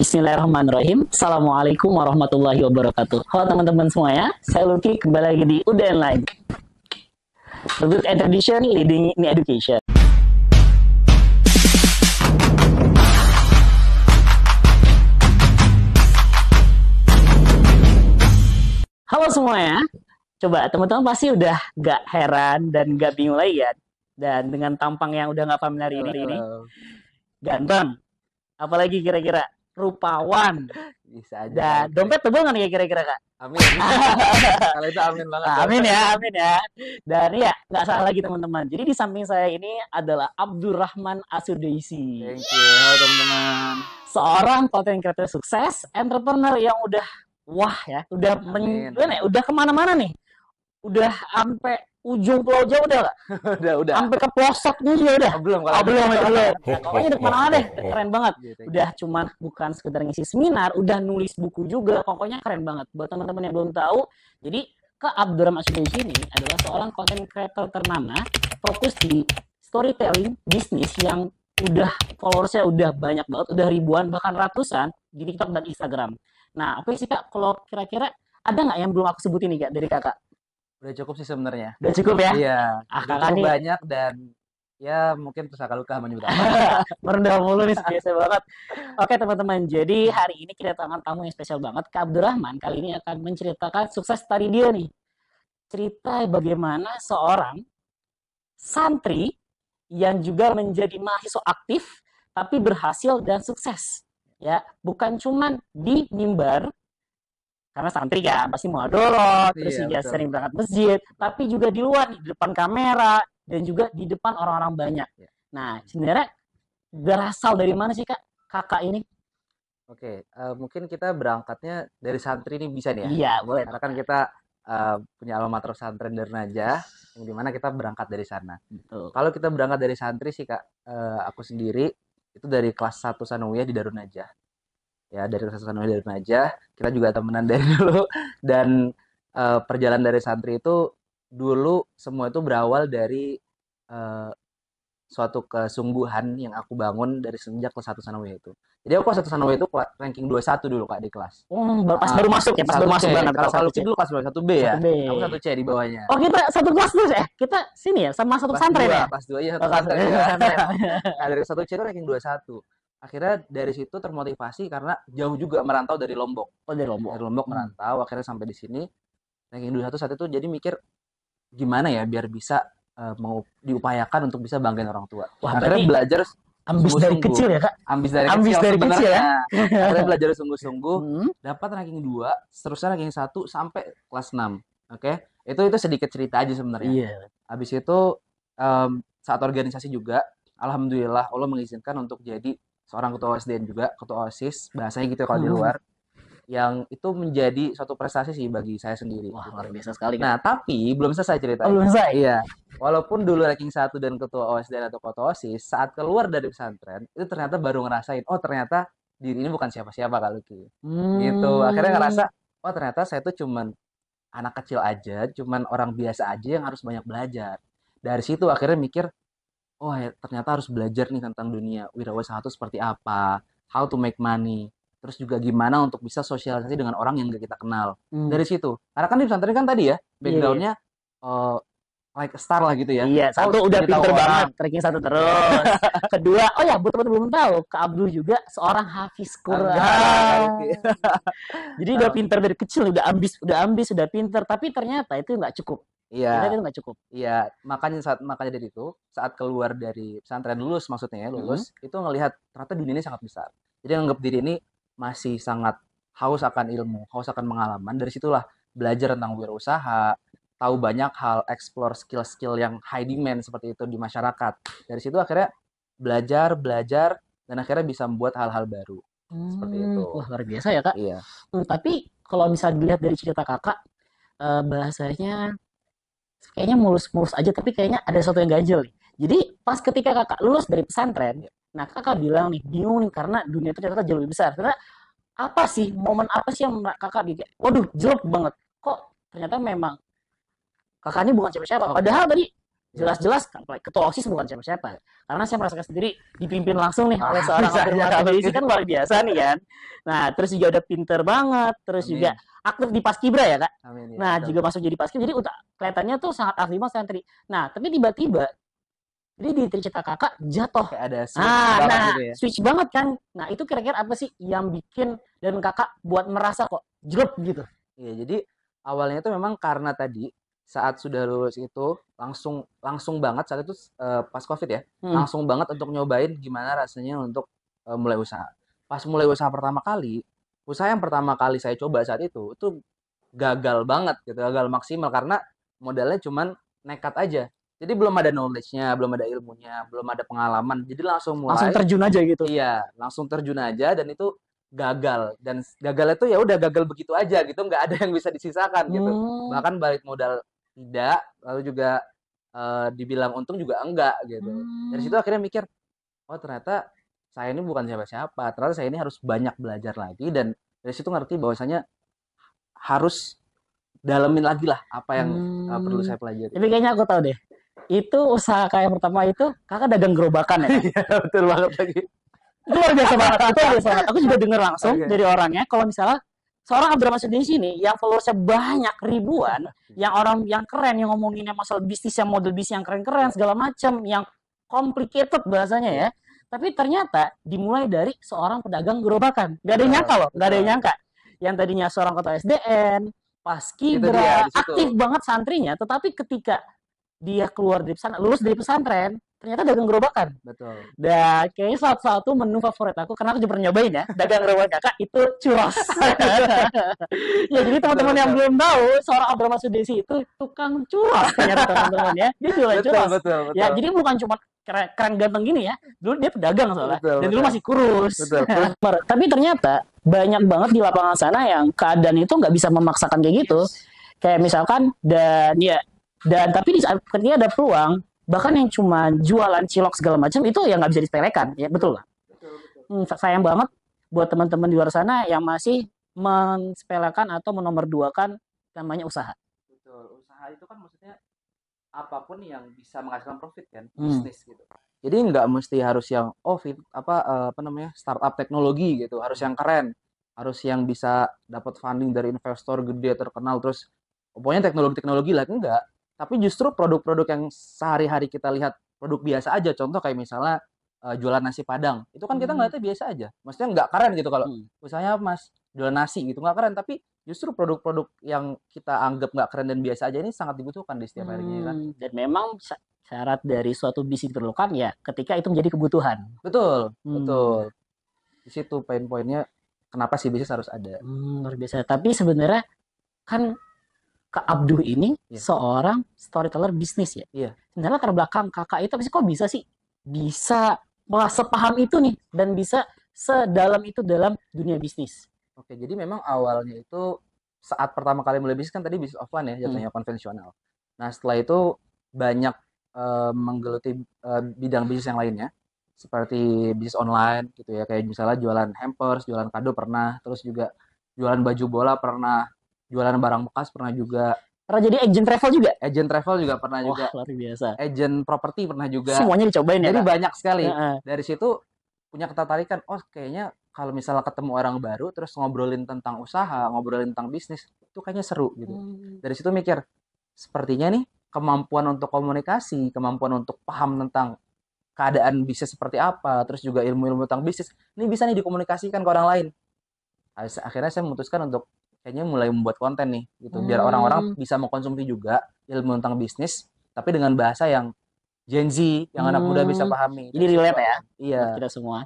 Bismillahirrahmanirrahim. Assalamualaikum warahmatullahi wabarakatuh. Halo teman-teman semuanya, saya Lucky kembali lagi di UDN Live. Reboot and Tradition Leading in Education. Halo semuanya, coba teman-teman pasti udah gak heran dan gak bingung lagi ya. Dan dengan tampang yang udah gak familiar ini, ganteng, apalagi kira-kira rupawan, Bisa aja. dan dompet tebel nggak nih kira-kira Kak? Amin. Kalau itu amin banget. Amin ya, amin ya. Dan ya, nggak salah lagi teman-teman. Jadi di samping saya ini adalah Abdurrahman Asudaisi. Thank you. Halo teman-teman. Seorang content creator sukses, entrepreneur yang udah wah ya, udah udah kemana-mana nih. Udah sampai ujung Pulau Jawa udah nggak? udah. Sampai ke pelosoknya juga udah. Belum kalau belum. Nah, pokoknya udah kemana deh, keren banget. Gitu. Udah cuman bukan sekedar ngisi seminar, udah nulis buku juga, pokoknya keren banget. Buat teman-teman yang belum tahu, jadi Kak Abdurrahman Asudaisi ini adalah seorang content creator ternama, fokus di storytelling bisnis yang udah followersnya udah banyak banget, udah ribuan bahkan ratusan di TikTok dan Instagram. Nah, oke sih Kak, kalau kira-kira ada nggak yang belum aku sebutin nih Kak dari Kakak? Udah cukup sih sebenarnya. Udah cukup ya? Iya. Kakak Cukup nih banyak dan ya mungkin terus akal luka menyebut merendah mulu nih, biasa banget. Oke teman-teman, jadi hari ini kita kedatangan tamu yang spesial banget. Kak Abdurrahman kali ini akan menceritakan sukses story dia nih. Cerita bagaimana seorang santri yang juga menjadi mahasiswa aktif tapi berhasil dan sukses. Ya, bukan cuman di mimbar karena santri kan pasti mau dorot, terus juga sering berangkat masjid, tapi juga di luar, di depan kamera dan juga di depan orang-orang banyak. Nah, sebenarnya berasal dari mana sih Kak kakak ini? Oke, mungkin kita berangkatnya dari santri ini bisa nih ya? Iya, boleh. Karena kan kita punya alma mater pesantren Darunajah, yang dimana kita berangkat dari sana. Betul. Kalau kita berangkat dari santri sih Kak, aku sendiri itu dari kelas 1 Sanawiyah di Darunajah. Ya, dari kelas 1 Sanawiyah di Darunajah, kita juga temenan dari dulu. Dan perjalanan dari santri itu dulu semua itu berawal dari suatu kesungguhan yang aku bangun dari semenjak kelas 1 Sanawiyah itu. Jadi aku kelas 1 Sanawiyah itu ranking 21 dulu Kak di kelas. Pas baru masuk ya, pas baru masuk banget. Kalau dulu kelas 1B ya. 1B. Aku 1C di bawahnya. Oh, kita satu kelas terus ya? Kita sini ya, sama satu pesantren ya? Kelas 2 iya, satu pesantren. Nah, dari 1C itu ranking 21. Akhirnya dari situ termotivasi karena jauh juga merantau dari Lombok. Oh, dari Lombok. Dari Lombok merantau, akhirnya sampai di sini ranking 21 saat itu, jadi mikir gimana ya biar bisa mau diupayakan untuk bisa banggain orang tua. Wah, akhirnya belajar ambis dari kecil ya Kak? Ambis dari kecil ya. Akhirnya belajar sungguh-sungguh, dapat ranking 2, seterusnya ranking 1 sampai kelas 6. Oke. Itu sedikit cerita aja sebenarnya. Iya. Habis itu saat organisasi juga, alhamdulillah Allah mengizinkan untuk jadi seorang ketua OSDN juga, ketua OSIS, bahasanya gitu kalau di luar. Yang itu menjadi suatu prestasi sih bagi saya sendiri. Wah, luar biasa sekali. Nah, tapi belum selesai ceritanya. Oh, belum selesai? Iya. Walaupun dulu ranking 1 dan ketua OSDN atau ketua OSIS, saat keluar dari pesantren, itu ternyata baru ngerasain, oh ternyata diri ini bukan siapa-siapa kali Lucky. Gitu. Akhirnya ngerasa, oh ternyata saya tuh cuman anak kecil aja, cuman orang biasa aja yang harus banyak belajar. Dari situ akhirnya mikir, oh ya, ternyata harus belajar nih tentang dunia wirausaha itu seperti apa, how to make money. Terus juga gimana untuk bisa sosialisasi dengan orang yang gak kita kenal. Dari situ. Karena kan di pesantren kan tadi ya, background-nya like a star lah gitu ya. Iya, satu udah pinter banget, ranking 1 terus. Kedua, oh ya, buat teman-teman belum tahu, Kak Abdul juga seorang hafiz Quran. Jadi udah pinter dari kecil, udah ambis, udah pinter, tapi ternyata itu nggak cukup. Iya. Itu nggak cukup. Iya, makanya dari itu, saat keluar dari pesantren lulus maksudnya ya, lulus, itu ngelihat ternyata dunia ini sangat besar. Jadi nganggap diri ini masih sangat haus akan ilmu, haus akan pengalaman. Dari situlah belajar tentang wirausaha, tahu banyak hal, explore skill-skill yang high demand seperti itu di masyarakat. Dari situ akhirnya belajar, dan akhirnya bisa membuat hal-hal baru. Seperti itu. Wah, luar biasa ya Kak. Iya. Tapi kalau misalnya dilihat dari cerita Kakak, bahasanya kayaknya mulus-mulus aja, tapi kayaknya ada sesuatu yang ganjel nih. Jadi pas ketika Kakak lulus dari pesantren, nah Kakak bilang nih, bingung nih karena dunia itu ternyata jauh lebih besar. Karena apa sih, momen apa sih yang Kakak bikin, waduh jelek banget. Kok ternyata memang Kakak ini bukan siapa-siapa. Padahal tadi Jelas-jelas ketua OSIS bukan siapa-siapa. Karena saya merasakan sendiri dipimpin langsung nih oleh seorang Bisa Abdul aja Matin kalau Daisy gitu. kan luar biasa nih kan. Nah, terus juga udah pinter banget, terus juga Amin. aktif di Paskibra ya, Kak. Amin ya, Nah, betul. juga masuk jadi Paskibra jadi udah kelihatannya tuh sangat aktif banget santri. Nah, tapi tiba-tiba jadi di cerita Kakak jatuh. Kayak ada switch banget Nah, gitu ya. switch banget kan. Nah, itu kira-kira apa sih yang bikin dan Kakak buat merasa kok jelek gitu? Iya, jadi awalnya itu memang karena tadi saat sudah lulus itu langsung langsung banget saat itu pas COVID ya, Hmm. langsung banget untuk nyobain gimana rasanya untuk mulai usaha. Pas mulai usaha pertama kali, usaha yang pertama kali saya coba saat itu gagal banget gitu, gagal maksimal karena modalnya cuman nekat aja. Jadi belum ada knowledge-nya, belum ada ilmunya, belum ada pengalaman. Jadi langsung Langsung mulai. terjun aja gitu. Iya, langsung terjun aja dan itu gagal dan gagalnya tuh ya udah gagal begitu aja gitu, nggak ada yang bisa disisakan gitu. Hmm. Bahkan balik modal tidak, lalu juga dibilang untung juga enggak gitu. Dari situ Hmm. akhirnya mikir, oh ternyata saya ini bukan siapa-siapa. Ternyata saya ini harus banyak belajar lagi dan dari situ ngerti bahwasanya harus dalemin lagi lah apa yang perlu Hmm. saya pelajari. Tapi kayaknya aku tahu deh. Itu usaha kayak pertama itu Kakak dagang gerobakan ya, Kak? Iya, betul banget lagi. Itu luar biasa banget. Itu luar biasa banget. Aku juga dengar langsung Oke. dari orangnya kalau misalnya seorang Abdurrahman di sini yang followersnya banyak ribuan, yang orang yang keren yang ngomonginnya masalah bisnis yang model bisnis yang keren-keren Iya, segala macam, yang complicated bahasanya iya. ya. Tapi ternyata dimulai dari seorang pedagang gerobakan. Gak ada yang Betul, nyangka loh, gak ada yang betul. nyangka. Yang tadinya seorang ketua SDN, Itu dia paskibra, di situ. aktif banget santrinya, tetapi ketika dia keluar dari pesantren, lulus dari pesantren, ternyata dagang gerobakan. Betul. Dan kayaknya salah satu menu favorit aku, karena aku juga pernah nyobain ya, dagang gerobakan Kakak itu churros. Ya, jadi Betul, teman-teman yang betul. belum tahu, seorang Abdurrahman Sudesi itu tukang churros ternyata teman-teman ya. Dia jualan Betul, churros. betul, Ya, betul. jadi bukan cuma keren, keren ganteng gini ya. Dulu dia pedagang soalnya. Betul, Dan dulu betul. masih kurus. Betul. Terus Tapi ternyata banyak banget di lapangan sana yang keadaan itu nggak bisa memaksakan kayak gitu. Kayak misalkan dan tapi di saat ketika ada peluang, bahkan yang cuma jualan cilok segala macam itu ya nggak bisa disepelekan, ya betul lah. Sayang banget buat teman-teman di luar sana yang masih mensepelekan atau menomorduakan namanya usaha. betul. Usaha itu kan maksudnya apapun yang bisa menghasilkan profit kan, Hmm. bisnis gitu. Jadi nggak mesti harus yang apa namanya startup teknologi gitu, harus yang keren, harus yang bisa dapat funding dari investor gede terkenal terus pokoknya teknologi-teknologi lah enggak. Tapi justru produk-produk yang sehari-hari kita lihat produk biasa aja. Contoh kayak misalnya jualan nasi Padang. Itu kan kita Hmm. ngeliatnya biasa aja. Maksudnya nggak keren gitu kalau Hmm. usahanya Mas jualan nasi gitu nggak keren. Tapi justru produk-produk yang kita anggap nggak keren dan biasa aja ini sangat dibutuhkan di setiap harinya ya kan. Dan memang syarat dari suatu bisnis diperlukan ya ketika itu menjadi kebutuhan. Betul, Hmm. betul. Di situ poin-poinnya kenapa sih bisnis harus ada. Luar biasa. Tapi sebenarnya kan Kak Abduh ini Iya. seorang storyteller bisnis ya. Iya. Sebenarnya latar belakang kakak itu kok bisa sih bisa sepaham itu nih dan bisa sedalam itu dalam dunia bisnis. Oke, jadi memang awalnya itu saat pertama kali mulai bisnis kan tadi bisnis offline ya, jatuhnya konvensional. Nah, setelah itu banyak menggeluti bidang bisnis yang lainnya, seperti bisnis online gitu ya, kayak misalnya jualan hampers, jualan kado pernah, terus juga jualan baju bola pernah, jualan barang bekas pernah juga, Pernah jadi agent travel juga? agent travel juga pernah Wah, juga, luar biasa. agent properti pernah juga. Semuanya dicobain ya, Jadi Kak? banyak sekali. Heeh. Dari situ punya ketertarikan, oh kayaknya kalau misalnya ketemu orang baru terus ngobrolin tentang usaha, ngobrolin tentang bisnis, itu kayaknya seru gitu. Dari situ mikir, sepertinya nih kemampuan untuk komunikasi, kemampuan untuk paham tentang keadaan bisnis seperti apa, terus juga ilmu-ilmu tentang bisnis, ini bisa nih dikomunikasikan ke orang lain. Akhirnya saya memutuskan untuk kayaknya mulai membuat konten nih, gitu, biar orang-orang bisa mengkonsumsi juga ilmu tentang bisnis, tapi dengan bahasa yang Gen Z, yang anak muda bisa pahami. Jadi relate ya Iya. buat kita semua.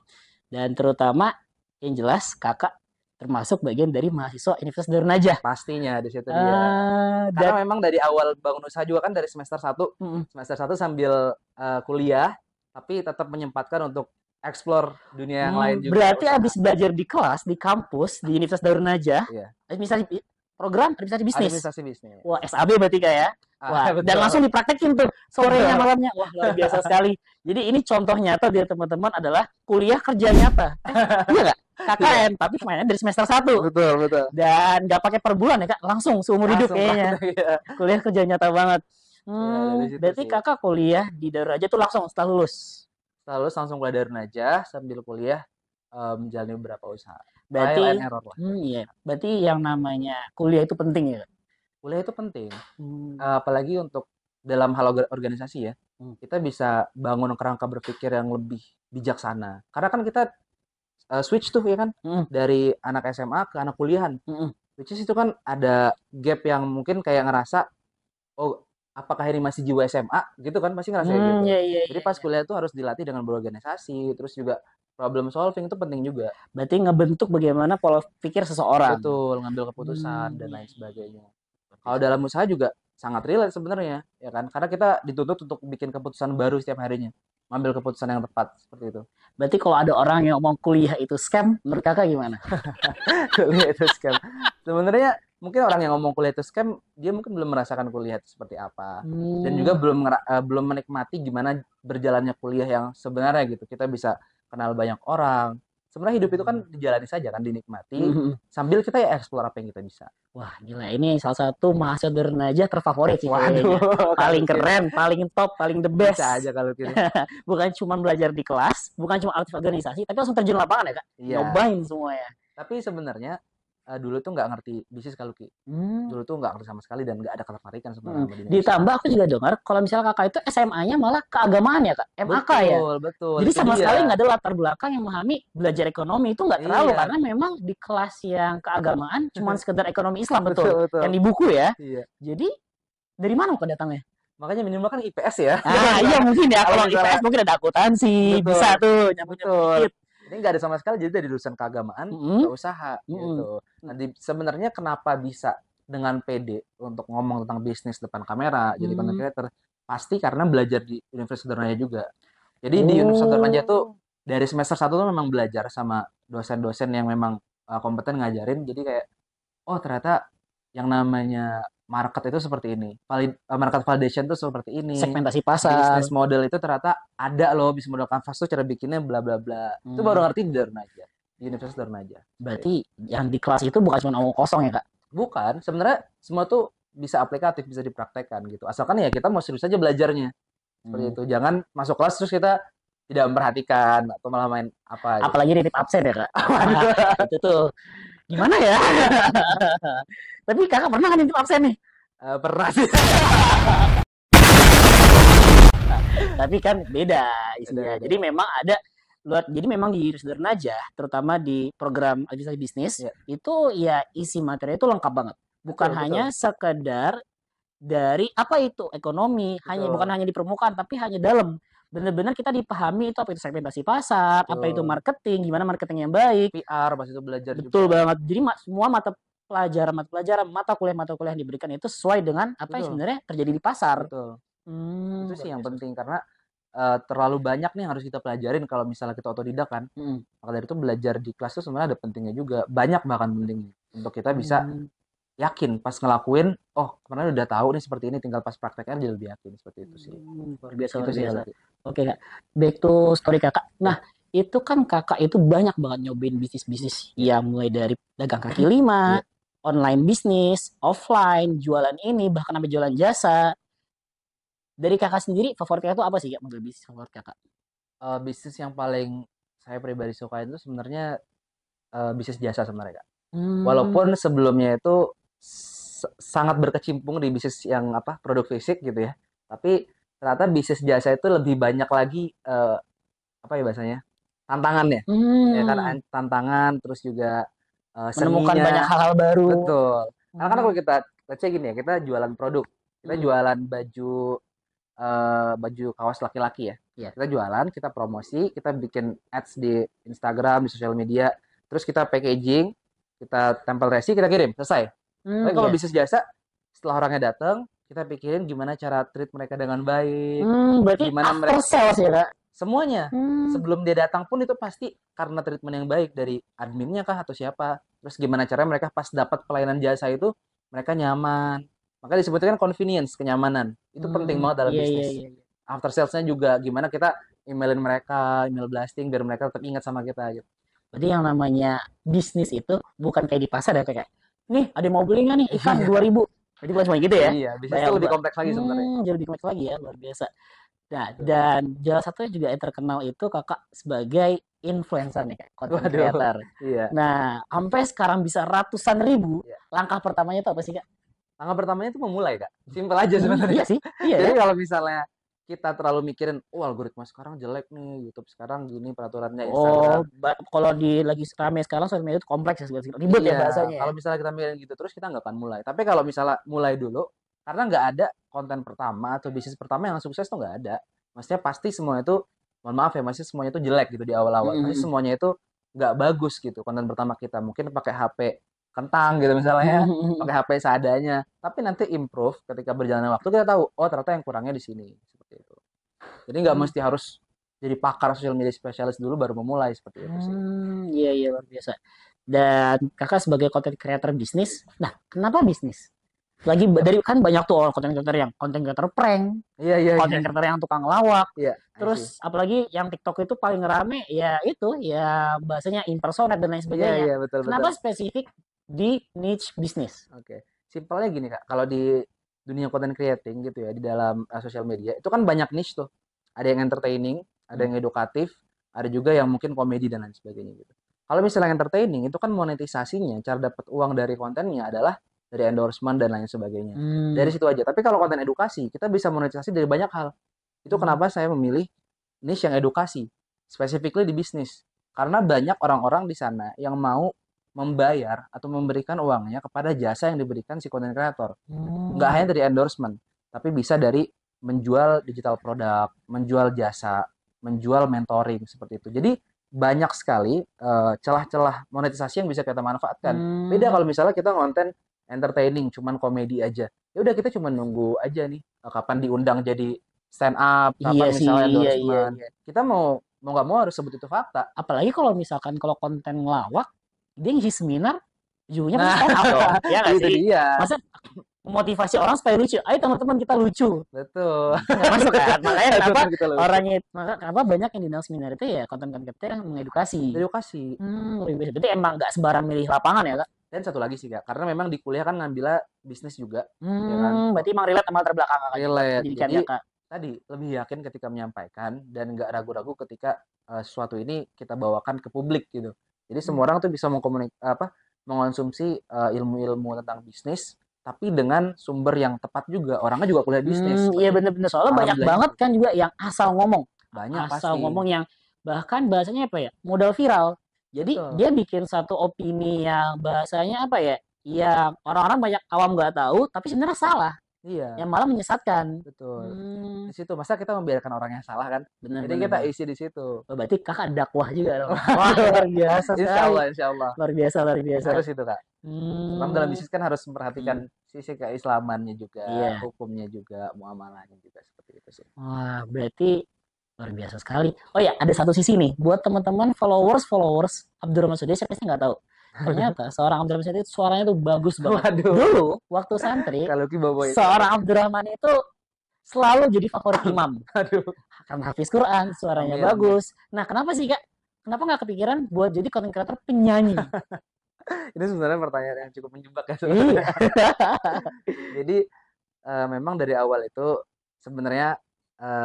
Dan terutama yang jelas kakak termasuk bagian dari mahasiswa Universitas Darun Najah. Pastinya di situ dia. Karena memang dari awal bangun usaha juga kan dari semester 1. Semester 1 sambil kuliah, tapi tetap menyempatkan untuk explore dunia yang lain juga. Berarti habis belajar di kelas, di kampus, di Universitas Darun Najah, Iya. administrasi program administrasi bisnis. Administrasi bisnis. Wah, SAB berarti Kak ya. Wah, betul. dan langsung dipraktekin tuh sorenya malamnya. Wah, luar biasa sekali. Jadi ini contoh nyata dari teman-teman adalah kuliah kerja nyata. Iya nggak? KKN, tapi mainnya dari semester 1. Betul, betul. Dan nggak pakai per bulan ya Kak, langsung seumur hidup kayaknya. Iya. Kuliah kerja nyata banget. Ya dari situ Berarti sih. kakak kuliah di Darul Aja tuh langsung setelah lulus. Lalu langsung kuliah dari Najah sambil kuliah menjalani beberapa usaha. Trial and Berarti, error lah. iya. Berarti yang namanya kuliah itu penting ya, Kak? Kuliah itu penting, Hmm. apalagi untuk dalam hal organisasi ya. Hmm. Kita bisa bangun kerangka berpikir yang lebih bijaksana. Karena kan kita switch tuh ya kan Hmm. dari anak SMA ke anak kuliahan. Hmm. Which is itu kan ada gap yang mungkin kayak ngerasa, oh apakah ini masih jiwa SMA gitu kan pasti ngerasa kayak gitu. Iya, iya, Jadi iya, pas iya. kuliah tuh harus dilatih dengan berorganisasi, terus juga problem solving itu penting juga. Berarti ngebentuk bagaimana pola pikir seseorang. Betul, ngambil keputusan dan Iya, lain iya. sebagainya. Kalau Berarti dalam usaha juga sangat relate sebenarnya, ya kan? Karena kita dituntut untuk bikin keputusan baru setiap harinya, ngambil keputusan yang tepat seperti itu. berarti kalau ada orang yang ngomong kuliah itu scam, menurut kakak gimana? Kuliah itu scam. Sebenarnya mungkin orang yang ngomong kuliah itu scam, dia mungkin belum merasakan kuliah itu seperti apa, dan juga Hmm. belum menikmati gimana berjalannya kuliah yang sebenarnya gitu. Kita bisa kenal banyak orang. Sebenarnya hidup itu kan dijalani saja kan, dinikmati Hmm. sambil kita ya explore apa yang kita bisa. Wah, gila. Ini salah satu mahasiswa Darunajah terfavorit sih Waduh, kayaknya. Paling kalau kira keren, paling top, paling the bisa best. aja kalau kira. Bukan cuma belajar di kelas, bukan cuma aktif organisasi, tapi langsung terjun lapangan ya, Kak? Iya, Nyobain semuanya. tapi sebenarnya dulu tuh nggak ngerti bisnis kalau Ki. Hmm. Dulu tuh nggak ngerti sama sekali dan nggak ada ketertarikan sebenarnya Hmm. sama dunia usaha. Ditambah aku juga dengar kalau misalnya kakak itu SMA-nya malah keagamaan ya, Kak? MAK ya? Betul, betul. Jadi Itu sama dia. sekali nggak ada latar belakang yang memahami belajar ekonomi itu nggak terlalu Iya, karena memang di kelas yang keagamaan cuma sekedar ekonomi Islam betul, betul, betul. yang di buku ya. Iya. Jadi dari mana kok datangnya? Makanya minimal kan IPS ya. Ah iya mungkin ya Kalau kalau misalnya IPS mungkin ada akuntansi betul, bisa tuh nyambung nyambung betul. dikit. Ini nggak ada sama sekali jadi dari jurusan keagamaan ke Mm-mm. usaha Mm-mm. gitu. Nah, sebenarnya kenapa bisa dengan pede untuk ngomong tentang bisnis depan kamera, jadi content Hmm. creator, pasti karena belajar di Universitas Darmaya juga. Jadi di Universitas Darmaya tuh Oh. dari semester satu tuh memang belajar sama dosen-dosen yang memang kompeten ngajarin. Jadi kayak, oh ternyata yang namanya market itu seperti ini. Market validation tuh seperti ini. Segmentasi pasar. Bisnis model itu ternyata ada loh, bisnis model kanvas tuh cara bikinnya bla bla bla. Itu baru Hmm. ngerti di Darmaya, di Universitas Darmaya. Seperti itu. Berarti yang di kelas itu bukan cuma omong kosong ya, Kak? Bukan, sebenarnya semua tuh bisa aplikatif, bisa dipraktekkan gitu. Asalkan ya kita mau serius aja belajarnya. Seperti Hmm. itu. Jangan masuk kelas terus kita tidak memperhatikan atau malah main apa gitu. Apalagi nitip absen ya, Kak? Itu tuh gimana ya? Tapi kakak pernah kan nitip absen nih? Pernah sih. Tapi kan beda isinya. Beda-beda. Jadi memang ada jadi memang di Universitas Najah, terutama di program administrasi bisnis, Ya, itu ya isi materi itu lengkap banget. Bukan betul, hanya betul. sekedar dari apa itu ekonomi, bukan Betul. hanya di permukaan, tapi hanya dalam. Benar-benar kita dipahami itu apa itu segmentasi pasar, apa itu Betul. marketing, gimana marketing yang baik. PR pas itu belajar Betul juga. banget. Jadi semua mata kuliah yang diberikan itu sesuai dengan apa yang Betul, sebenarnya terjadi di pasar. betul. Itu Luar sih yang biasa. penting karena terlalu banyak nih yang harus kita pelajarin kalau misalnya kita otodidak kan. Hmm. Maka dari itu belajar di kelas tuh sebenarnya ada pentingnya juga. Banyak bahkan penting untuk kita bisa Hmm. yakin pas ngelakuin, oh kemarin udah tahu nih seperti ini, tinggal pas prakteknya jadi lebih yakin seperti itu sih. Luar biasa, Itu luar sih biasa. kalau Oke, Kak. Back to story Kakak. Nah, ya. itu kan Kakak itu banyak banget nyobain bisnis-bisnis. Ya, mulai dari dagang kaki lima, Iya. online bisnis, offline, jualan ini, bahkan sampai jualan jasa. Dari Kakak sendiri, favoritnya itu apa sih, Kak? Model bisnis favorit Kakak? Bisnis yang paling saya pribadi sukain itu sebenarnya bisnis jasa sebenarnya Kak. Hmm. Walaupun sebelumnya itu sangat berkecimpung di bisnis yang produk fisik gitu ya. Tapi ternyata bisnis jasa itu lebih banyak lagi apa ya bahasanya? Tantangannya. Ya kan tantangan terus juga menemukan seninya. banyak hal-hal baru. Betul. Karena kan kalau kita let's say gini ya, kita jualan produk. Kita jualan baju kaos laki-laki ya. Yeah. Kita jualan, kita promosi, kita bikin ads di Instagram, di sosial media, terus kita packaging, kita tempel resi, kita kirim, selesai. Tapi kalau bisnis jasa, setelah orangnya datang, kita pikirin gimana cara treat mereka dengan baik. Berarti gimana after sales ya, Kak? Semuanya. Sebelum dia datang pun itu pasti karena treatment yang baik dari adminnya kah atau siapa. Terus gimana caranya mereka pas dapat pelayanan jasa itu, mereka nyaman. Maka disebutkan convenience, kenyamanan. Itu penting banget dalam bisnis. Iya. After salesnya juga gimana kita emailin mereka, email blasting biar mereka tetap ingat sama kita gitu. Berarti yang namanya bisnis itu bukan kayak di pasar ya, kayak nih ada yang mau beli nggak nih ikan 2.000. Berarti bukan cuma gitu ya? Iya, bisnis Banyak itu lebih kompleks lagi sebenarnya. jadi lebih kompleks lagi ya, luar biasa. Nah, Betul. dan salah satunya juga yang terkenal itu kakak sebagai influencer nih, Kak, content Waduh, creator. iya. Nah, sampai sekarang bisa ratusan ribu. Iya. Langkah pertamanya itu apa sih, Kak? Langkah pertamanya itu memulai, Kak. Simpel aja Iya sebenarnya. sih, iya Jadi ya. kalau misalnya kita terlalu mikirin, oh algoritma sekarang jelek nih, YouTube sekarang gini peraturannya, Oh, Instagram. kalau di lagi rame sekarang sosial media itu kompleks ya, ribet ya Iya, bahasanya ya. kalau misalnya kita mikirin gitu terus kita nggak akan mulai. Tapi kalau misalnya mulai dulu, karena nggak ada konten pertama atau bisnis pertama yang sukses tuh nggak ada. Maksudnya pasti semuanya itu, mohon maaf ya, masih semuanya itu jelek gitu di awal-awal. Pasti Mhm. semuanya itu nggak bagus gitu konten pertama kita. Mungkin pakai HP kentang gitu misalnya, pakai HP seadanya. Tapi nanti improve ketika berjalannya waktu kita tahu, oh ternyata yang kurangnya di sini. Seperti itu. Jadi nggak Hmm. mesti harus jadi pakar sosial media spesialis dulu baru memulai seperti itu sih. Iya iya luar biasa. Dan kakak sebagai content creator bisnis, nah kenapa bisnis? Lagi dari kan banyak tuh orang content creator yang content creator prank, Iya, iya, iya. content creator yang tukang lawak, Iya, I see. terus apalagi yang TikTok itu paling rame ya itu ya bahasanya impersonate dan lain Iya, sebagainya. iya, betul, betul. Kenapa spesifik di niche bisnis? Oke. Simpelnya gini, Kak. Kalau di dunia content creating gitu ya, di dalam sosial media, itu kan banyak niche tuh. Ada yang entertaining, ada Hmm. yang edukatif, ada juga yang mungkin komedi dan lain sebagainya gitu. Kalau misalnya entertaining, itu kan monetisasinya, cara dapat uang dari kontennya adalah dari endorsement dan lain sebagainya. Dari Hmm. situ aja. Tapi kalau konten edukasi, kita bisa monetisasi dari banyak hal. Itu Hmm. kenapa saya memilih niche yang edukasi, specifically di bisnis. Karena banyak orang-orang di sana yang mau membayar atau memberikan uangnya kepada jasa yang diberikan si content creator. Nggak hanya Hmm. dari endorsement, tapi bisa dari menjual digital produk, menjual jasa, menjual mentoring seperti itu. Jadi banyak sekali celah-celah monetisasi yang bisa kita manfaatkan. Beda Hmm. kalau misalnya kita konten entertaining, cuman komedi aja. Ya udah kita cuma nunggu aja nih kapan diundang jadi stand up, Iya kapan sih, misalnya iya iya endorsement. iya. Kita mau mau nggak mau harus sebut itu fakta. Apalagi kalau misalkan kalau konten ngelawak, dia ngisi seminar, ujungnya pasti Nah, stand up dong, ya nggak itu sih? dia. Masa motivasi orang supaya lucu, ayo teman-teman kita lucu, Betul. kan nggak masuk kan? Makanya kenapa Teman kita lucu. orangnya, maka kenapa banyak yang di dalam seminar itu ya konten-konten kita yang mengedukasi. Edukasi. Luar biasa. Berarti emang nggak sembarang milih lapangan ya kak? Dan satu lagi sih Kak, karena memang di kuliah kan ngambilnya bisnis juga, ya kan? Berarti emang relate sama latar belakang kakak juga, Relate. pendidikan Jadi kakak. tadi lebih yakin ketika menyampaikan dan nggak ragu-ragu ketika sesuatu ini kita bawakan ke publik gitu. Jadi Hmm. semua orang tuh bisa mengonsumsi ilmu-ilmu tentang bisnis, tapi dengan sumber yang tepat juga. Orangnya juga kuliah bisnis Iya seperti itu. bener-bener soalnya banyak Alhamdulillah banget gitu. kan juga yang asal ngomong, Banyak pasti. yang bahkan bahasanya apa ya modal viral. Jadi Betul. dia bikin satu opini yang bahasanya apa ya, yang orang-orang banyak awam nggak tahu, tapi sebenarnya salah, Iya, yang malah menyesatkan. betul. Hmm, Di situ masa kita membiarkan orang yang salah kan? Jadi bener-bener kita bener. isi di situ. Oh, berarti kakak dakwah juga dong. Wah luar biasa Insya sekali, Allah, insya Allah. luar biasa luar biasa. Harus itu Kak. Memang dalam Hmm, bisnis kan harus hmm, memperhatikan sisi keislamannya juga, iya. hukumnya juga, muamalahnya juga seperti itu sih. Wah berarti luar biasa sekali. Oh ya, ada satu sisi nih buat teman-teman followers Abdurrahman Sudais, saya pasti nggak tahu. Ternyata seorang Abdurrahman Sudais itu suaranya tuh bagus banget. Waduh, Dulu waktu santri, kalau Ki bawa itu. seorang Abdurrahman itu selalu jadi favorit imam. Aduh, Karena hafiz Quran, suaranya amin, amin. bagus. Nah, kenapa sih Kak? Kenapa nggak kepikiran buat jadi content creator penyanyi? Ini sebenarnya pertanyaan yang cukup menjebak ya Iya. sebenarnya. Jadi memang dari awal itu sebenarnya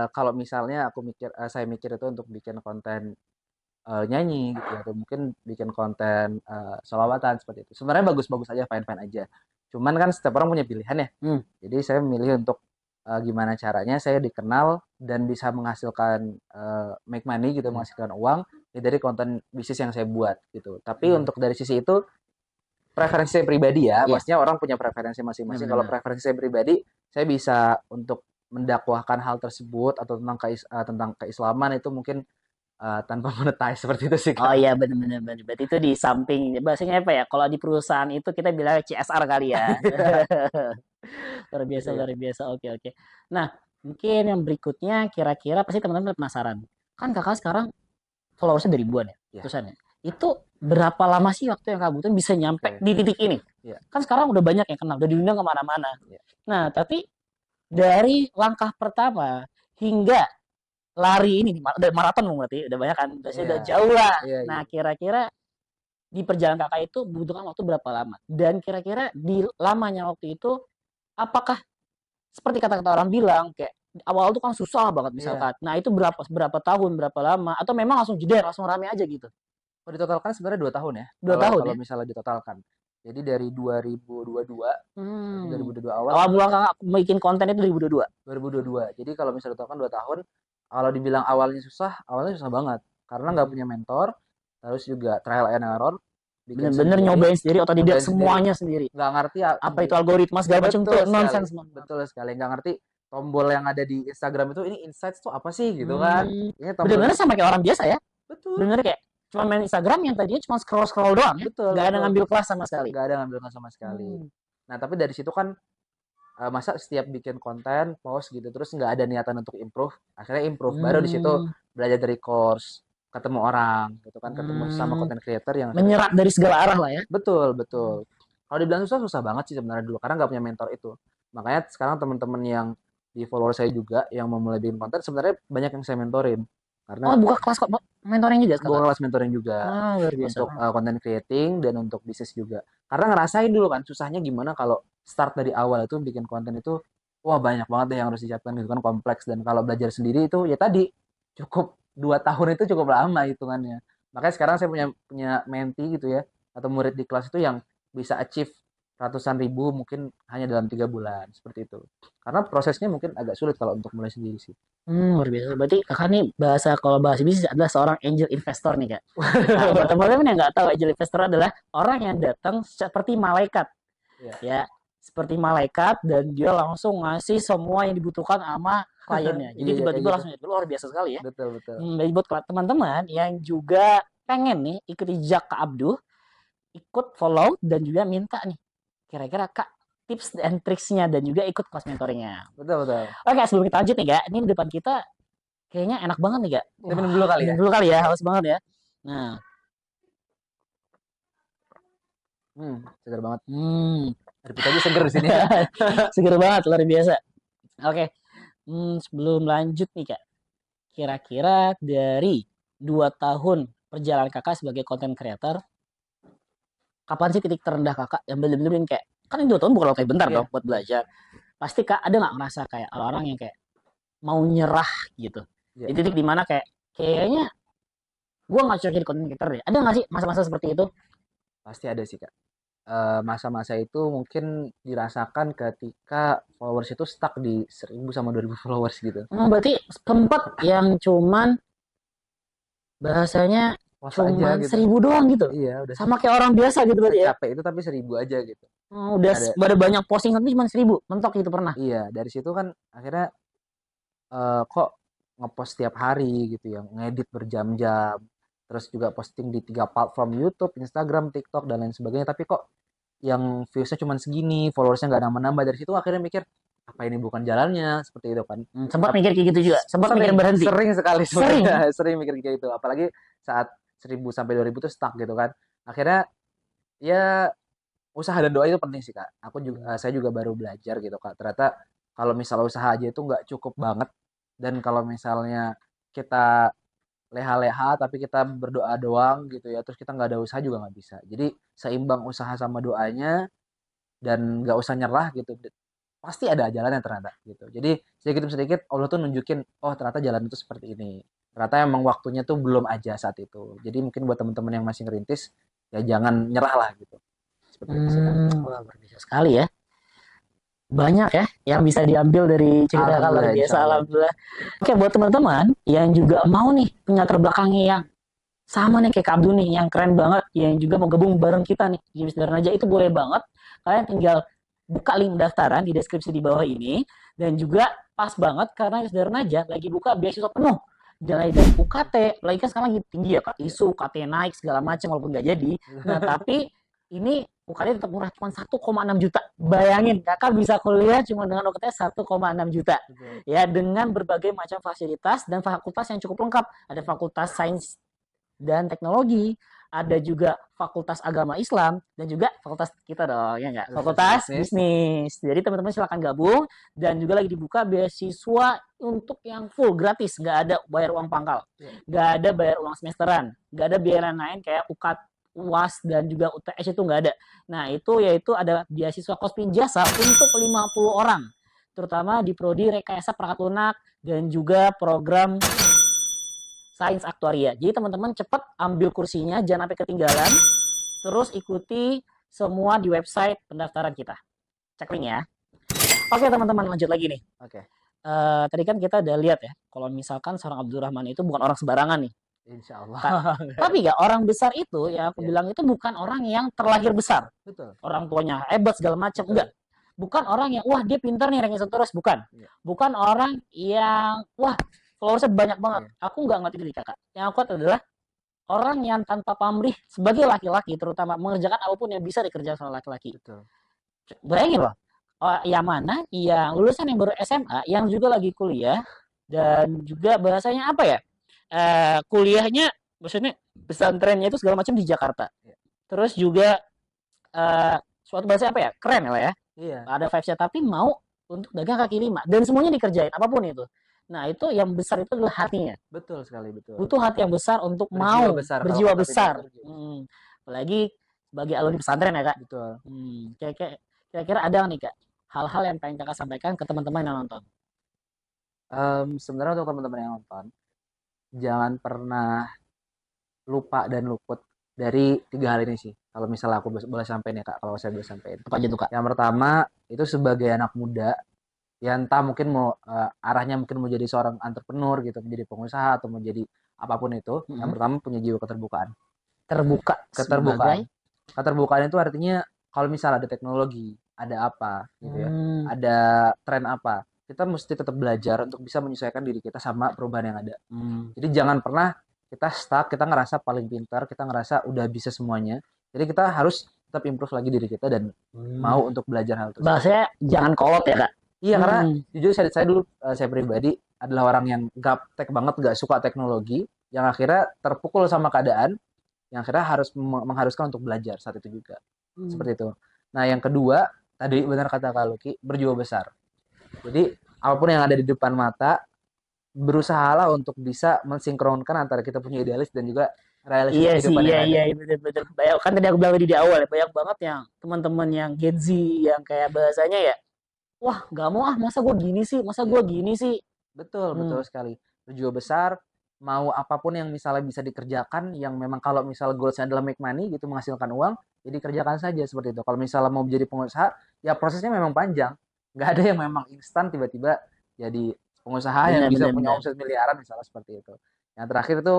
kalau misalnya saya mikir itu untuk bikin konten nyanyi gitu ya, atau mungkin bikin konten sholawatan seperti itu. Sebenarnya bagus-bagus aja, fine-fine aja. Cuman kan setiap orang punya pilihan ya. Hmm. Jadi saya memilih untuk gimana caranya saya dikenal dan bisa menghasilkan make money gitu, menghasilkan uang ya dari konten bisnis yang saya buat gitu. Tapi untuk dari sisi itu preferensi saya pribadi ya, Iya, maksudnya orang punya preferensi masing-masing. Kalau benar-benar. preferensi saya pribadi, saya bisa untuk mendakwahkan hal tersebut atau tentang keislaman itu mungkin tanpa monetize seperti itu sih Oh Kak. iya benar-benar. Berarti itu di samping bahasanya apa ya? Kalau di perusahaan itu kita bilang CSR kali ya. Luar biasa, Gitu ya. luar biasa. Oke, oke. Nah, mungkin yang berikutnya kira-kira pasti teman-teman penasaran. Kan kakak sekarang followersnya dari ribuan ya, Ya, ratusan ya. Itu berapa lama sih waktu yang kamu butuhin bisa nyampe oke. di titik ini? Ya, Kan sekarang udah banyak yang kenal, udah diundang kemana-mana. ya. Nah, tapi dari langkah pertama hingga lari ini, udah maraton berarti, udah banyak kan, biasanya Iya, udah jauh lah. iya, Nah, iya. kira-kira di perjalanan kakak itu membutuhkan waktu berapa lama? Dan kira-kira di lamanya waktu itu apakah seperti kata-kata orang bilang kayak awal tuh kan susah banget Iya. misalkan. Nah, itu berapa tahun, berapa lama atau memang langsung jeder, langsung rame aja gitu? Kalau ditotalkan sebenarnya 2 tahun ya. 2 Kalau tahun kalau ya? misalnya ditotalkan. Jadi dari 2022, berarti Hmm. 2022 awal Awal sampai mula Kakak bikin konten itu 2022? 2022. Jadi kalau misalnya ditotalkan 2 tahun, kalau dibilang awalnya susah banget. Karena nggak punya mentor, terus juga trial and error, bikin Bener-bener sendiri, nyobain sendiri, otodidak nyobain sendiri. semuanya sendiri. Nggak ngerti ya, Apa itu algoritma segala macam betul tuh sekali, nonsense banget. betul sekali. Nggak ngerti tombol yang ada di Instagram itu, ini insights tuh apa sih gitu kan. Ini Bener-bener tombolnya, sama kayak orang biasa ya. betul, Bener kayak cuma main Instagram yang tadinya cuma scroll-scroll doang ya. betul, Gak ada betul. ngambil kelas sama sekali. Nggak ada ngambil sama sekali. Hmm. Nah, tapi dari situ kan masa setiap bikin konten, post gitu, terus nggak ada niatan untuk improve, akhirnya improve. Baru di situ Hmm. belajar dari course, ketemu orang, gitu kan, ketemu sama Hmm. content creator yang akhirnya, Menyerap dari segala arah lah ya. betul, betul. Kalau dibilang susah, susah banget sih sebenarnya dulu, karena nggak punya mentor itu. Makanya sekarang teman-teman yang di follower saya juga, yang mau mulai bikin konten, sebenarnya banyak yang saya mentorin. Oh, Karena buka kelas kok mentoring juga gue kakak? kelas mentoring juga Ah, luar biasa. untuk content creating dan untuk bisnis juga. Karena ngerasain dulu kan susahnya gimana kalau start dari awal itu bikin konten itu, wah banyak banget deh yang harus disiapkan gitu kan, kompleks. Dan kalau belajar sendiri itu ya tadi cukup 2 tahun itu cukup lama hitungannya. Makanya sekarang saya punya punya menti gitu ya, atau murid di kelas itu yang bisa achieve ratusan ribu mungkin hanya dalam 3 bulan seperti itu. Karena prosesnya mungkin agak sulit kalau untuk mulai sendiri sih. Luar biasa. Berarti kakak nih kalau bahasa bisnis adalah seorang angel investor nih kak. Nah, buat teman-teman yang nggak tahu, angel investor adalah orang yang datang seperti malaikat, Ya, ya, seperti malaikat dan dia langsung ngasih semua yang dibutuhkan sama kliennya. Jadi iya ya kayak tiba-tiba gitu. langsung jadi luar biasa sekali ya. Betul betul. Jadi buat teman-teman yang juga pengen nih ikut jejak Kak Abduh, ikut follow dan juga minta nih kira-kira Kak tips dan triksnya dan juga ikut kelas mentoringnya. Betul betul. Oke, sebelum kita lanjut nih Kak, ini di depan kita kayaknya enak banget nih Kak. Kita minum dulu kali Minum ya. dulu kali ya, haus banget ya. Nah, Segar banget. hmm, Air putih aja seger di sini. seger banget, luar biasa. Oke, sebelum lanjut nih Kak, kira-kira dari 2 tahun perjalanan kakak sebagai content creator, kapan sih titik terendah kakak yang bener-bener kayak, kan ini 2 tahun bukan waktu yang bentar Iya. dong buat belajar. Pasti kak ada nggak ngerasa kayak orang yang kayak mau nyerah gitu? Iya. Di titik dimana kayak kayaknya gue nggak cocok jadi content creator deh. Ada nggak sih masa-masa seperti itu? Pasti ada sih Kak. Masa-masa itu mungkin dirasakan ketika followers itu stuck di 1.000 sama 2.000 followers gitu. Berarti sempet yang cuman bahasanya Puasa aja cuman gitu. 1.000 doang gitu. Iya, udah Sama kayak orang biasa gitu berarti ya. capek itu tapi 1.000 aja gitu. Udah Ada, pada banyak posting tapi cuma 1.000 mentok gitu pernah. iya, dari situ kan akhirnya kok ngepost tiap hari gitu ya, ngedit berjam-jam, terus juga posting di 3 platform YouTube, Instagram, TikTok dan lain sebagainya, tapi kok yang viewsnya cuma segini, followersnya nggak nambah-nambah. Dari situ akhirnya mikir apa ini bukan jalannya, seperti itu kan. Sempat mikir kayak gitu juga, sempat mikir berhenti. Sering sekali Sering. sebenarnya, sering mikir kayak gitu, apalagi saat 1.000 sampai 2.000 tuh stuck gitu kan. Akhirnya ya usaha dan doa itu penting sih Kak. Saya juga baru belajar gitu Kak. Ternyata kalau misalnya usaha aja itu nggak cukup banget, dan kalau misalnya kita leha-leha tapi kita berdoa doang gitu ya, terus kita nggak ada usaha juga nggak bisa. Jadi seimbang usaha sama doanya, dan nggak usah nyerah gitu. Pasti ada jalannya ternyata gitu. Jadi sedikit demi sedikit Allah tuh nunjukin, oh ternyata jalan itu seperti ini. Ternyata emang waktunya tuh belum aja saat itu. Jadi mungkin buat teman-teman yang masih ngerintis, ya jangan nyerah lah gitu. Seperti itu sih Kak. Wah, berbisa sekali ya. Banyak ya yang bisa diambil dari cerita kakak, luar Alhamdulillah, biasa, insya Allah. alhamdulillah. Oke, buat teman-teman yang juga mau nih punya latar belakangnya yang sama nih kayak Kak Abdul nih, yang keren banget, yang juga mau gabung bareng kita nih di Mister aja, itu boleh banget. Kalian tinggal buka link pendaftaran di deskripsi di bawah ini, dan juga pas banget karena Mister aja lagi buka beasiswa penuh. Dan lagi dari UKT, lagi kan sekarang lagi tinggi ya Kak, isu UKT naik segala macam walaupun nggak jadi. Nah, tapi ini UKT tetap murah, cuma 1,6 juta. Bayangin, kakak bisa kuliah cuma dengan UKT 1,6 juta. Betul. Ya, dengan berbagai macam fasilitas dan fakultas yang cukup lengkap. Ada fakultas sains dan teknologi, ada juga fakultas agama Islam, dan juga fakultas kita dong, ya nggak? Fakultas bisnis. Jadi teman-teman silakan gabung, dan juga lagi dibuka beasiswa untuk yang full gratis, nggak ada bayar uang pangkal, nggak ada bayar uang semesteran, nggak ada biaya lain kayak UAS dan juga UTS itu nggak ada. Nah, itu yaitu ada beasiswa Kospin Jasa untuk 50 orang, terutama di prodi Rekayasa Perangkat Lunak dan juga program Sains Aktuaria. Jadi teman-teman cepat ambil kursinya, jangan sampai ketinggalan. Terus ikuti semua di website pendaftaran kita. Cek link ya. Oke teman-teman, lanjut lagi nih. Oke. Tadi kan kita udah lihat ya, kalau misalkan seorang Abdurrahman itu bukan orang sembarangan nih. Insya Allah. Tapi ya orang besar itu ya aku bilang itu bukan orang yang terlahir besar. Betul. Orang tuanya hebat segala macam, enggak. Bukan orang yang wah dia pintar nih ranking terus, bukan. Iya. Bukan orang yang wah followersnya banyak banget. Aku nggak ngerti ini kakak. Yang aku lihat adalah orang yang tanpa pamrih sebagai laki-laki, terutama mengerjakan apapun yang bisa dikerjakan oleh laki-laki. Betul. Bayangin loh, yang mana yang lulusan yang baru SMA, yang juga lagi kuliah dan juga bahasanya apa ya? Kuliahnya maksudnya pesantrennya itu segala macam di Jakarta. Terus juga suatu bahasa apa ya? Keren lah ya. Iya. Ada vibes-nya tapi mau untuk dagang kaki lima dan semuanya dikerjain apapun itu. Nah, itu yang besar itu adalah hatinya. Betul sekali, betul. Butuh hati yang besar untuk Berjiwa mau besar, berjiwa kalau kata besar. Bang. Apalagi sebagai alumni pesantren ya, Kak. Betul. Kira-kira ada nih, Kak, hal-hal yang pengen Kakak sampaikan ke teman-teman yang nonton? Sebenarnya untuk teman-teman yang nonton, jangan pernah lupa dan luput dari 3 hal ini sih. Kalau misalnya aku boleh sampein ya Kak, kalau saya boleh sampein. Apa aja tuh, Kak? Yang pertama, itu sebagai anak muda, ya entah mungkin mau arahnya mungkin mau jadi seorang entrepreneur gitu, menjadi pengusaha atau menjadi apapun itu. Yang pertama punya jiwa keterbukaan. Keterbukaan. Keterbukaan itu artinya kalau misalnya ada teknologi, ada apa gitu ya, ada tren apa, kita mesti tetap belajar untuk bisa menyesuaikan diri kita sama perubahan yang ada. Jadi jangan pernah kita stuck, kita ngerasa paling pintar, kita ngerasa udah bisa semuanya. Jadi kita harus tetap improve lagi diri kita dan mau untuk belajar hal itu. Bahasanya jangan kolot ya, Kak? Iya, karena jujur saya dulu, saya pribadi adalah orang yang gaptek banget, gak suka teknologi, yang akhirnya terpukul sama keadaan, yang akhirnya harus mengharuskan untuk belajar saat itu juga. Seperti itu. Nah, yang kedua, tadi benar kata Kak Luki, berjiwa besar. Jadi, apapun yang ada di depan mata, berusahalah untuk bisa mensinkronkan antara kita punya idealis dan juga realistis kehidupan yang ada. Iya, betul. Kan tadi aku bilang di awal, banyak banget yang teman-teman yang Gen Z yang kayak bahasanya ya, wah nggak mau masa gue gini sih. Betul sekali. Berjiwa besar, mau apapun yang misalnya bisa dikerjakan, yang memang kalau misalnya goalsnya adalah make money gitu, menghasilkan uang, jadi kerjakan saja seperti itu. Kalau misalnya mau menjadi pengusaha, ya prosesnya memang panjang. Nggak ada yang memang instan tiba-tiba jadi pengusaha yang bisa punya omset miliaran misalnya seperti itu. Yang terakhir itu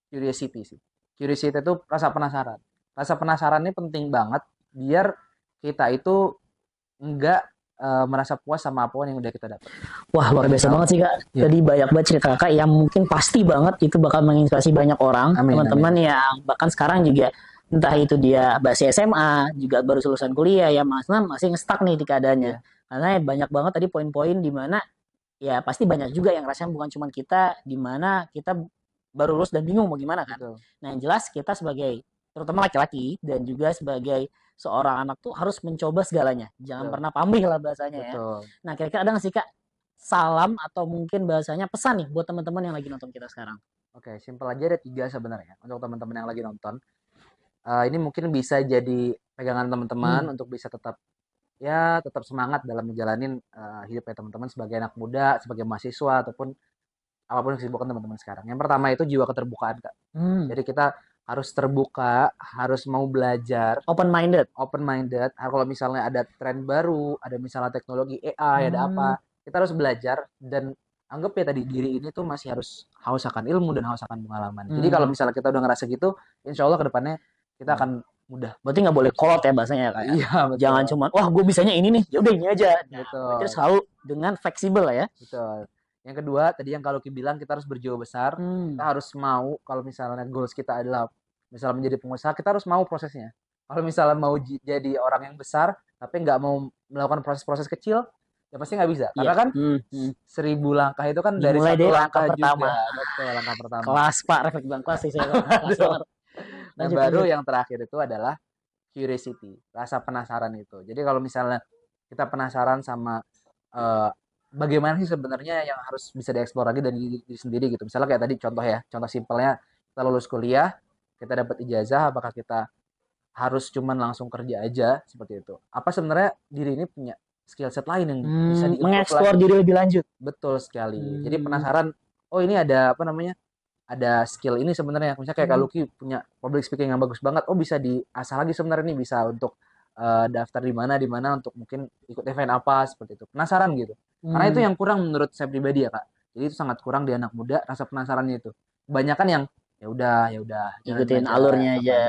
curiosity sih. Curiosity itu rasa penasaran. Rasa penasaran ini penting banget biar kita itu enggak merasa puas sama apa yang udah kita dapat. Wah, luar biasa banget sih, Kak. Jadi banyak banget cerita Kakak yang mungkin pasti banget itu bakal menginspirasi banyak orang, teman-teman yang bahkan sekarang juga entah itu dia masih SMA, juga baru lulusan kuliah ya, masih nge-stuck nih di keadaannya. Karena banyak banget tadi poin-poin di mana ya pasti banyak juga yang rasanya bukan cuma kita, di mana kita baru lulus dan bingung mau gimana kan. Nah, yang jelas kita sebagai terutama laki-laki dan juga sebagai seorang anak tuh harus mencoba segalanya. Jangan pernah pamrih lah bahasanya ya. Nah, kira-kira ada nggak sih Kak salam atau mungkin bahasanya pesan nih buat teman-teman yang lagi nonton kita sekarang? Oke, simpel aja, ada 3 sebenarnya untuk teman-teman yang lagi nonton. Ini mungkin bisa jadi pegangan teman-teman untuk bisa tetap semangat dalam menjalanin hidupnya teman-teman sebagai anak muda, sebagai mahasiswa ataupun apapun kesibukan teman-teman sekarang. Yang pertama itu jiwa keterbukaan, Kak. Jadi kita harus terbuka, harus mau belajar. Open minded. Kalau misalnya ada tren baru, ada misalnya teknologi AI, ada apa, kita harus belajar dan anggap ya tadi diri ini tuh masih harus haus akan ilmu dan haus akan pengalaman. Jadi kalau misalnya kita udah ngerasa gitu, insya Allah kedepannya kita akan mudah. Berarti nggak boleh kolot ya bahasanya kayak. Iya, betul. Jangan cuma wah gue bisanya ini nih, ya udah ini aja. Nah, betul. Berarti selalu dengan fleksibel lah ya. Betul. Yang kedua, tadi yang kalau Ki bilang kita harus berjiwa besar. Kita harus mau kalau misalnya goals kita adalah misalnya menjadi pengusaha, kita harus mau prosesnya. Kalau misalnya mau jadi orang yang besar tapi nggak mau melakukan proses-proses kecil, ya pasti nggak bisa. Karena kan 1000 langkah itu kan dari satu langkah pertama. Betul, langkah pertama. Kelas Pak, refleks bang kelas sih saya. Dan baru yang terakhir itu adalah curiosity, rasa penasaran itu. Jadi kalau misalnya kita penasaran sama bagaimana sih sebenarnya yang harus bisa dieksplor lagi dari diri sendiri gitu. Misalnya kayak tadi contoh simpelnya kita lulus kuliah, kita dapat ijazah, apakah kita harus cuman langsung kerja aja seperti itu. Apa sebenarnya diri ini punya skill set lain yang bisa di-improve mengeksplor lagi. diri lebih lanjut. Betul sekali. Jadi penasaran, oh ini ada apa namanya? Ada skill ini sebenarnya. Misalnya kayak Kak Lucky punya public speaking yang bagus banget. Oh bisa diasah lagi sebenarnya nih, bisa untuk daftar di mana untuk mungkin ikut event apa seperti itu. Penasaran gitu. Karena itu yang kurang menurut saya pribadi ya Kak. Jadi itu sangat kurang di anak muda rasa penasarannya itu. Kebanyakan yang ya udah jalanin Ikutin aja, alurnya aja.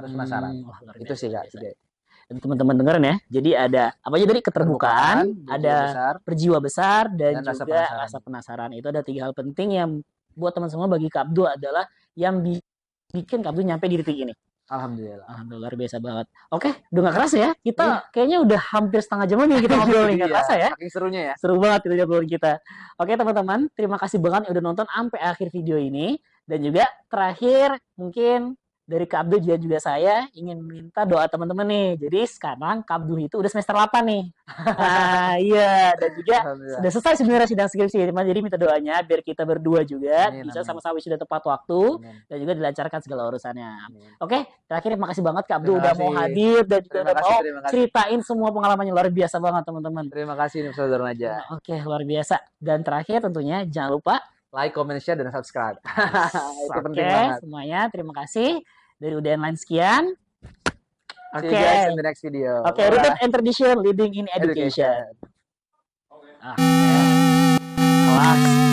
harus penasaran. Wah, luar Itu biasa, sih luar Kak. biasa. Dan teman-teman dengerin ya. Jadi ada apa aja tadi, keterbukaan, berjiwa ada besar, berjiwa besar dan dan rasa juga penasaran. rasa penasaran. Itu ada 3 hal penting yang buat teman semua bagi Kak Abdul adalah yang bikin Kak Abdul nyampe di titik ini. Alhamdulillah. Alhamdulillah, luar biasa banget. Oke, udah gak kerasa ya. Kita kayaknya udah hampir setengah jam nih kita ngobrol nih. Gak kerasa ya. Saking serunya ya. Seru banget itu ngobrol kita. Oke teman-teman, terima kasih banget yang udah nonton sampai akhir video ini. Dan juga terakhir mungkin dari Kak Abdul juga saya ingin minta doa teman-teman nih. Jadi sekarang Kak Abdul itu udah semester 8 nih. Nah, iya, dan juga sudah selesai sebenarnya sidang skripsi. Jadi minta doanya biar kita berdua juga bisa sama-sama sudah tepat waktu dan juga dilancarkan segala urusannya. Oke, terakhir terima kasih banget Kak Abdul udah mau hadir dan juga udah mau ceritain semua pengalamannya, luar biasa banget teman-teman. Terima kasih nih Saudara Naja. Oke, luar biasa. Dan terakhir tentunya jangan lupa like, comment, share, dan subscribe. Itu penting Oke, banget. semuanya terima kasih. Dari UDN sekian. See you guys in the next video. Oke, Rooted and Tradition Leading in Education. Awas.